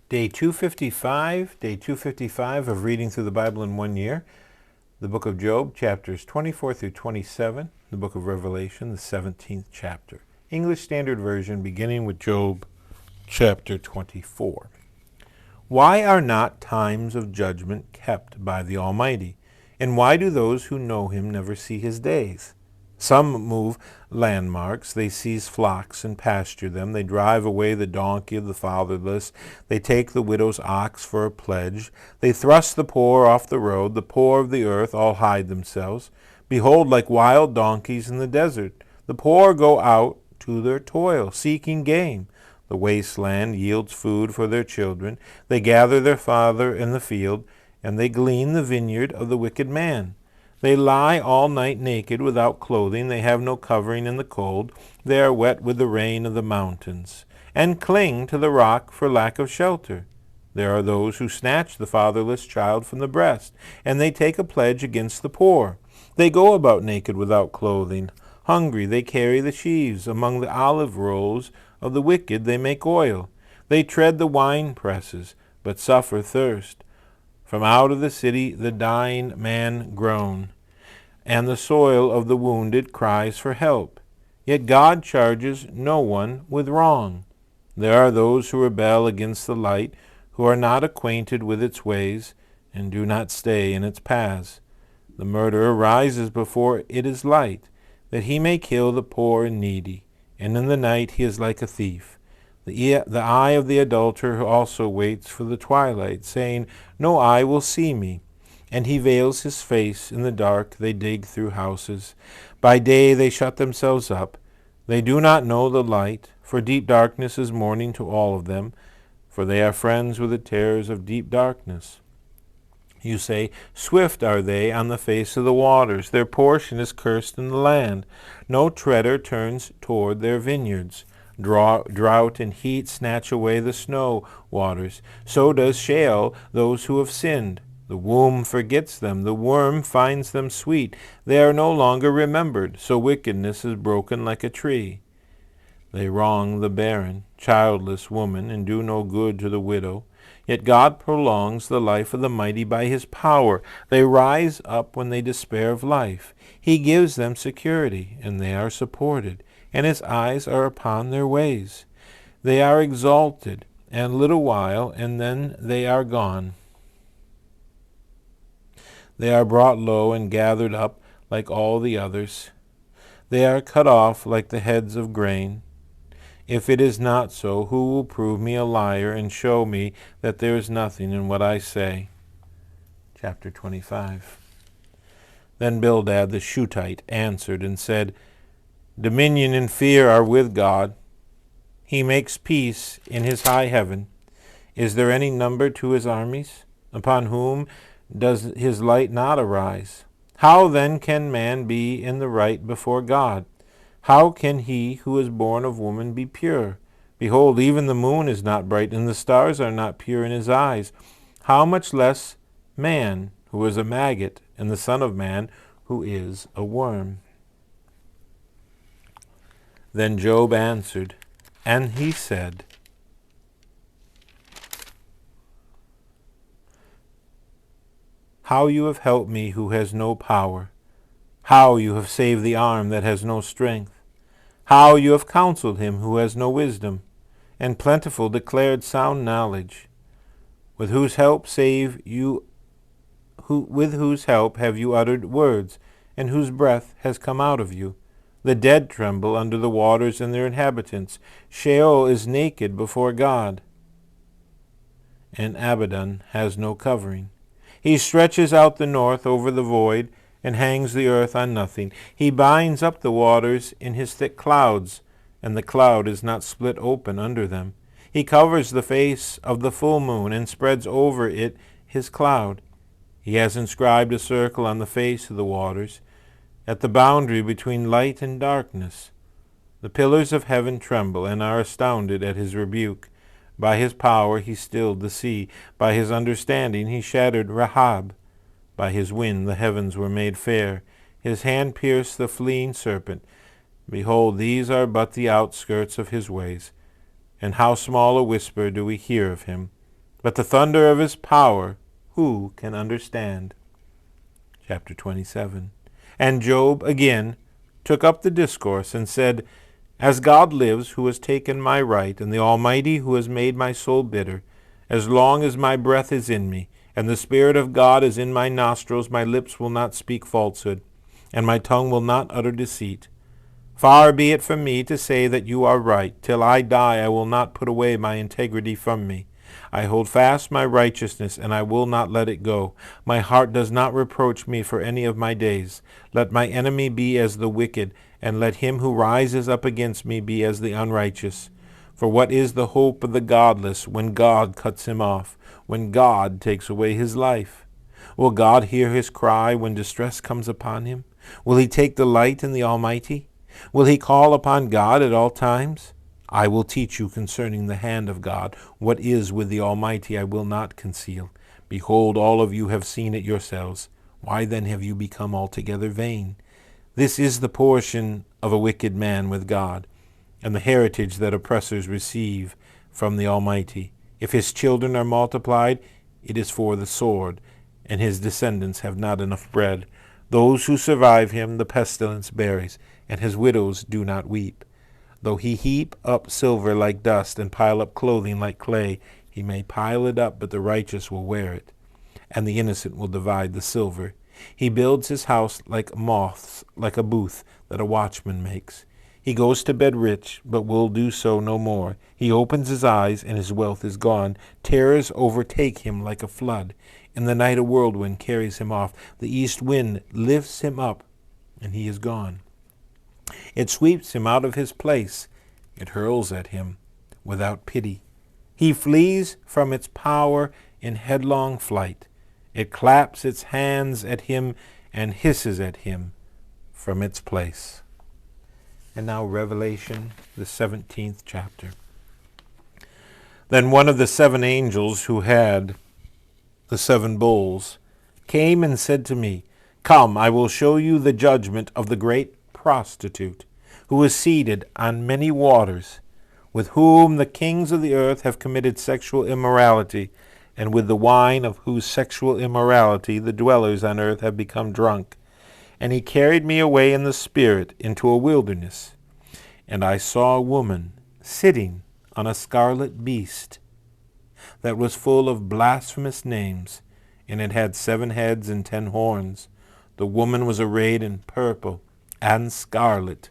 Day 255 of reading through the Bible in 1 year. The book of Job, chapters 24 through 27. The book of Revelation, the 17th chapter. English Standard Version, beginning with Job, chapter 24. Why are not times of judgment kept by the Almighty? And why do those who know him never see his days? Some move landmarks, they seize flocks and pasture them, they drive away the donkey of the fatherless, they take the widow's ox for a pledge, they thrust the poor off the road, the poor of the earth all hide themselves. Behold, like wild donkeys in the desert, the poor go out to their toil, seeking game. The wasteland yields food for their children, they gather their father in the field, and they glean the vineyard of the wicked man. They lie all night naked without clothing. They have no covering in the cold. They are wet with the rain of the mountains, and cling to the rock for lack of shelter. There are those who snatch the fatherless child from the breast, and they take a pledge against the poor. They go about naked without clothing. Hungry, they carry the sheaves. Among the olive rows of the wicked they make oil. They tread the wine presses, but suffer thirst. From out of the city the dying man groans, and the soil of the wounded cries for help. Yet God charges no one with wrong. There are those who rebel against the light, who are not acquainted with its ways, and do not stay in its paths. The murderer rises before it is light, that he may kill the poor and needy, and in the night he is like a thief. The eye of the adulterer also waits for the twilight, saying, No eye will see me. And he veils his face. In the dark they dig through houses. By day they shut themselves up. They do not know the light, for deep darkness is morning to all of them, for they are friends with the terrors of deep darkness. You say, Swift are they on the face of the waters. Their portion is cursed in the land. No treader turns toward their vineyards. Drought and heat snatch away the snow waters. So does Sheol those who have sinned. The womb forgets them. The worm finds them sweet. They are no longer remembered. So wickedness is broken like a tree. They wrong the barren, childless woman, and do no good to the widow. Yet God prolongs the life of the mighty by his power. They rise up when they despair of life. He gives them security, and they are supported, and his eyes are upon their ways. They are exalted, and a little while, and then they are gone. They are brought low and gathered up like all the others. They are cut off like the heads of grain. If it is not so, who will prove me a liar and show me that there is nothing in what I say? Chapter 25. Then Bildad the Shuhite answered and said, Dominion and fear are with God. He makes peace in his high heaven. Is there any number to his armies? Upon whom does his light not arise? How then can man be in the right before God? How can he who is born of woman be pure? Behold, even the moon is not bright, and the stars are not pure in his eyes. How much less man, who is a maggot, and the Son of Man, who is a worm? Then Job answered, and he said, How you have helped me who has no power. How you have saved the arm that has no strength. How you have counseled him who has no wisdom, and plentiful declared sound knowledge. With whose help have you uttered words, and whose breath has come out of you? The dead tremble under the waters and their inhabitants. Sheol is naked before God, and Abaddon has no covering. He stretches out the north over the void, and hangs the earth on nothing. He binds up the waters in his thick clouds, and the cloud is not split open under them. He covers the face of the full moon, and spreads over it his cloud. He has inscribed a circle on the face of the waters, at the boundary between light and darkness. The pillars of heaven tremble, and are astounded at his rebuke. By his power he stilled the sea. By his understanding he shattered Rahab. By his wind the heavens were made fair. His hand pierced the fleeing serpent. Behold, these are but the outskirts of his ways. And how small a whisper do we hear of him. But the thunder of his power, who can understand? Chapter 27. And Job again took up the discourse and said, As God lives, who has taken my right, and the Almighty, who has made my soul bitter, as long as my breath is in me, and the Spirit of God is in my nostrils, my lips will not speak falsehood, and my tongue will not utter deceit. Far be it from me to say that you are right. Till I die I will not put away my integrity from me. I hold fast my righteousness, and I will not let it go. My heart does not reproach me for any of my days. Let my enemy be as the wicked, and let him who rises up against me be as the unrighteous. For what is the hope of the godless when God cuts him off, when God takes away his life? Will God hear his cry when distress comes upon him? Will he take delight in the Almighty? Will he call upon God at all times? I will teach you concerning the hand of God. What is with the Almighty I will not conceal. Behold, all of you have seen it yourselves. Why then have you become altogether vain? This is the portion of a wicked man with God, and the heritage that oppressors receive from the Almighty. If his children are multiplied, it is for the sword, and his descendants have not enough bread. Those who survive him the pestilence buries, and his widows do not weep. Though he heap up silver like dust, and pile up clothing like clay, he may pile it up, but the righteous will wear it, and the innocent will divide the silver. He builds his house like moths, like a booth that a watchman makes. He goes to bed rich, but will do so no more. He opens his eyes, and his wealth is gone. Terrors overtake him like a flood. In the night a whirlwind carries him off. The east wind lifts him up, and he is gone. It sweeps him out of his place. It hurls at him without pity. He flees from its power in headlong flight. It claps its hands at him and hisses at him from its place. And now Revelation, the 17th chapter. Then one of the 7 angels who had the 7 bowls came and said to me, Come, I will show you the judgment of the great prostitute, who is seated on many waters, with whom the kings of the earth have committed sexual immorality, and with the wine of whose sexual immorality the dwellers on earth have become drunk. And he carried me away in the Spirit into a wilderness, and I saw a woman sitting on a scarlet beast that was full of blasphemous names, and it had 7 heads and 10 horns. The woman was arrayed in purple and scarlet,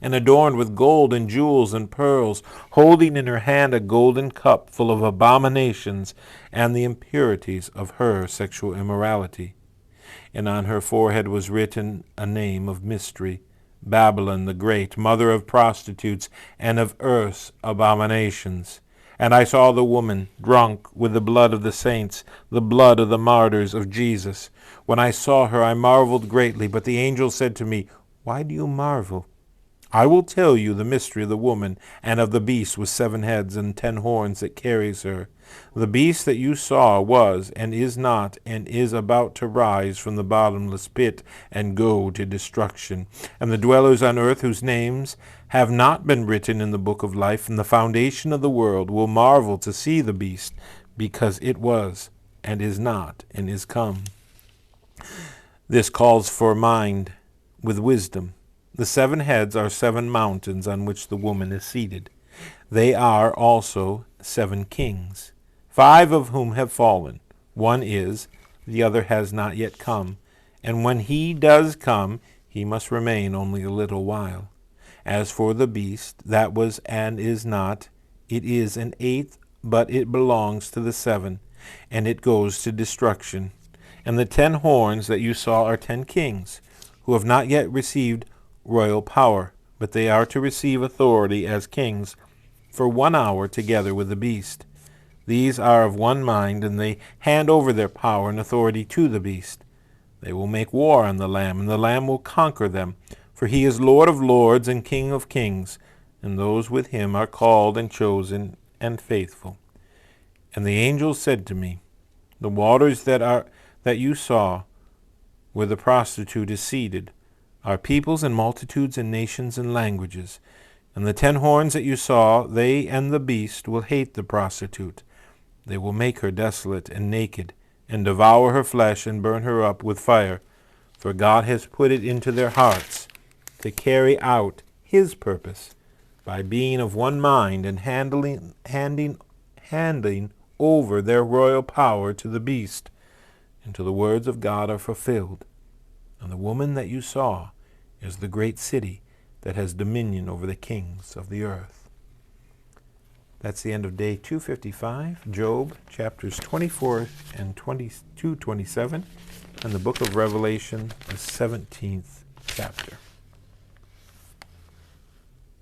and adorned with gold and jewels and pearls, holding in her hand a golden cup full of abominations and the impurities of her sexual immorality. And on her forehead was written a name of mystery, Babylon the Great, mother of prostitutes and of earth's abominations. And I saw the woman drunk with the blood of the saints, the blood of the martyrs of Jesus. When I saw her, I marveled greatly, but the angel said to me, Why do you marvel? I will tell you the mystery of the woman and of the beast with 7 heads and 10 horns that carries her. The beast that you saw was, and is not, and is about to rise from the bottomless pit and go to destruction. And the dwellers on earth whose names have not been written in the book of life from the foundation of the world will marvel to see the beast, because it was, and is not, and is come. This calls for mind with wisdom. The 7 heads are 7 mountains on which the woman is seated. They are also 7 kings, 5 of whom have fallen. One is, the other has not yet come. And when he does come, he must remain only a little while. As for the beast, that was and is not, it is an 8th, but it belongs to the 7, and it goes to destruction. And the 10 horns that you saw are 10 kings, who have not yet received royal power, but they are to receive authority as kings for 1 hour together with the beast. These are of one mind, and they hand over their power and authority to the beast. They will make war on the Lamb, and the Lamb will conquer them, for he is Lord of lords and King of kings, and those with him are called and chosen and faithful. And the angel said to me, The waters that you saw, where the prostitute is seated, are peoples and multitudes and nations and languages. And the 10 horns that you saw, they and the beast will hate the prostitute, They will make her desolate and naked, and devour her flesh and burn her up with fire. For God has put it into their hearts to carry out his purpose by being of one mind and handing over their royal power to the beast, until the words of God are fulfilled. And the woman that you saw is the great city that has dominion over the kings of the earth. That's the end of day 255, Job, chapters 24 and 27, and the book of Revelation, the 17th chapter.